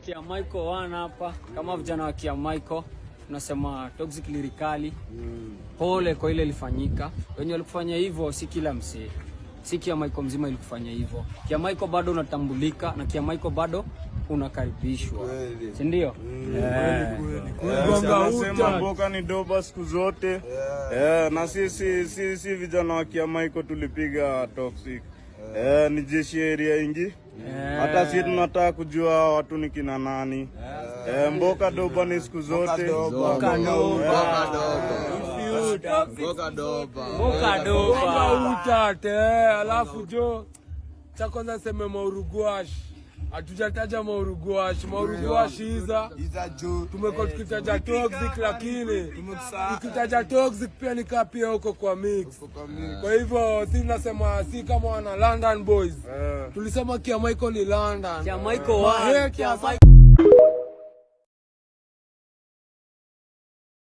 Kia Michael wana hapa kama vijana wa Kia Michael tunasema toxic lyrically. Pole kwa ile ilifanyika. Wenye walikufanya hivyo si kila msee. Si Kia Michael mzima ilikufanya hivyo. Kia Michael bado unatambulika na Kia Michael bado unakaribishwa. Si ndio? Nasema Mboka ni doba siku zote. Na sisi vijana wa Kia Michael tulipiga toxic. Ni jeshi area ingi. Hata sisi tunataka kujua watu ni kina nani. Mboka doba ni siku zote. Mboka doba utate. Alafu jo cha kwanza sema Mauruguash. Hatujataja Mauruguash hiza tumekuwa tukitaja toxic, lakini tukitaja toxic pia ni kapia huko kwa mix. Kwa hivyo si nasema si kama wana London boys. Tulisema Kia Michael ni London. Kia Michael